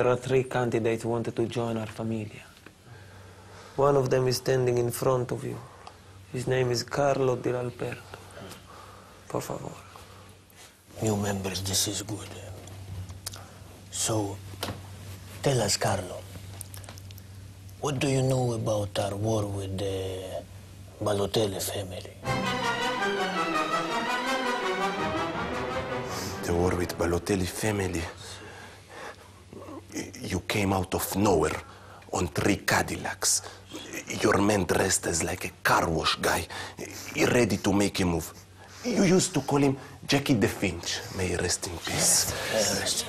There are 3 candidates who wanted to join our familia. One of them is standing in front of you. His name is Carlo Di Alberto. Por favor. New members, this is good. So, tell us, Carlo, what do you know about our war with the Balotelli family? The war with Balotelli family. You came out of nowhere on 3 Cadillacs. Your man dressed as like a car wash guy, ready to make a move. You used to call him Jackie the Finch. May he rest in peace. Yes.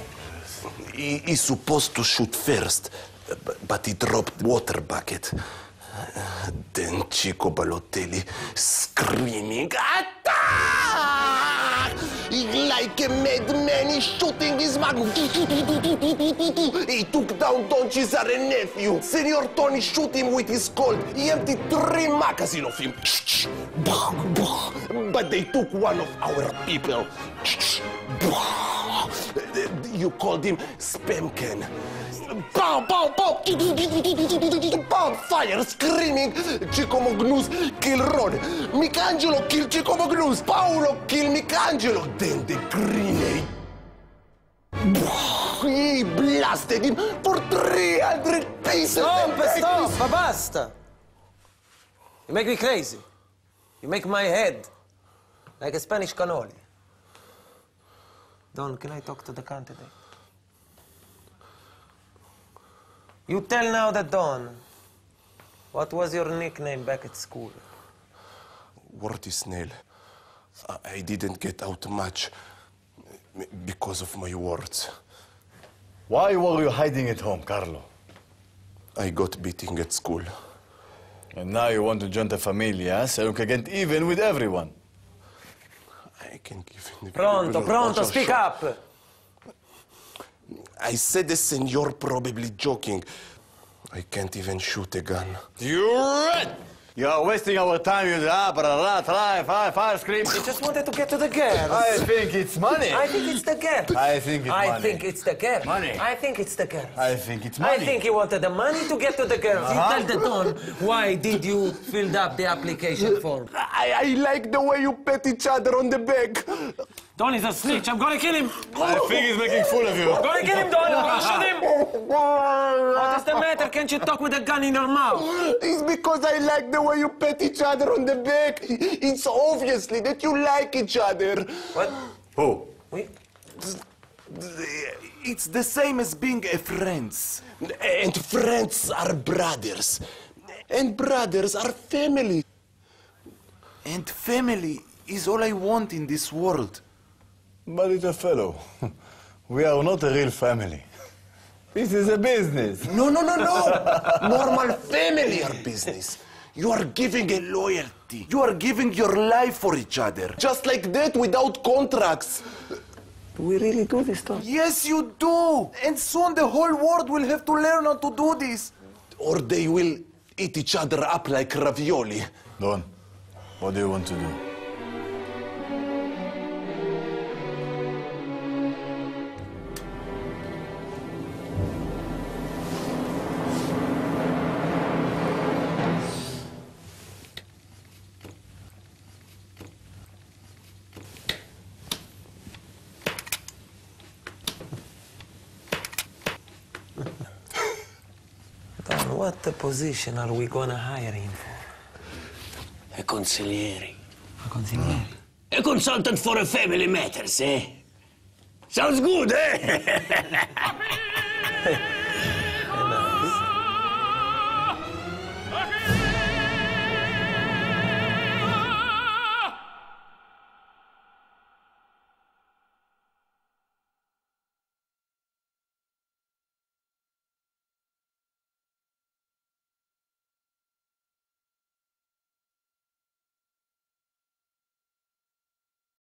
He's supposed to shoot first, but he dropped water bucket. Then Chico Balotelli screaming, "Attack!" Like a madman, he's shooting his magnum. He took down Don Cesare nephew. Senor Tony shoot him with his Colt. He emptied 3 magazines of him. But they took one of our people. You called him Spamcan. Pow, pow, pow! Pow, fire, screaming. Chico Magnus kill Ron. Michelangelo kill Chico Magnus. Paolo kill Michelangelo. Then the grenade. He blasted him for 300 pieces. Stop, basta. You make me crazy. You make my head like a Spanish cannoli. Don, can I talk to the candidate? You tell now the Don, what was your nickname back at school? Wordy Snail. I didn't get out much because of my words. Why were you hiding at home, Carlo? I got beating at school. And now you want to join the familia, so you can get even with everyone. I can give him the... Pronto, speak up! I said the senor probably joking. I can't even shoot a gun. You're right! You are wasting our time, you fire scream. I just wanted to get to the girls. I think it's money. I think it's the girl. I think it's money. I think it's the girl. Money. I think it's the girl. I think it's money. I think you wanted the money to get to the girls. You tell the Don, why did you fill up the application form? I like the way you pet each other on the back. Don is a snitch. I'm gonna kill him. I think he's making fool of you. I'm gonna kill him, Don. I'm gonna shoot him. What's the matter? Can't you talk with a gun in your mouth? It's because I like the way you pet each other on the back. It's obviously that you like each other. What? Who? Wait. It's the same as being a friends. And friends are brothers. And brothers are family. And family is all I want in this world. But little fellow, we are not a real family. This is a business. No. Normal family are business. You are giving a loyalty. You are giving your life for each other. Just like that, without contracts. Do we really do this, Don? Yes, you do. And soon the whole world will have to learn how to do this. Or they will eat each other up like ravioli. Don, what do you want to do? Don, what position are we gonna hire him for? A consigliere. A consigliere? A consultant for a family matters, eh? Sounds good, eh?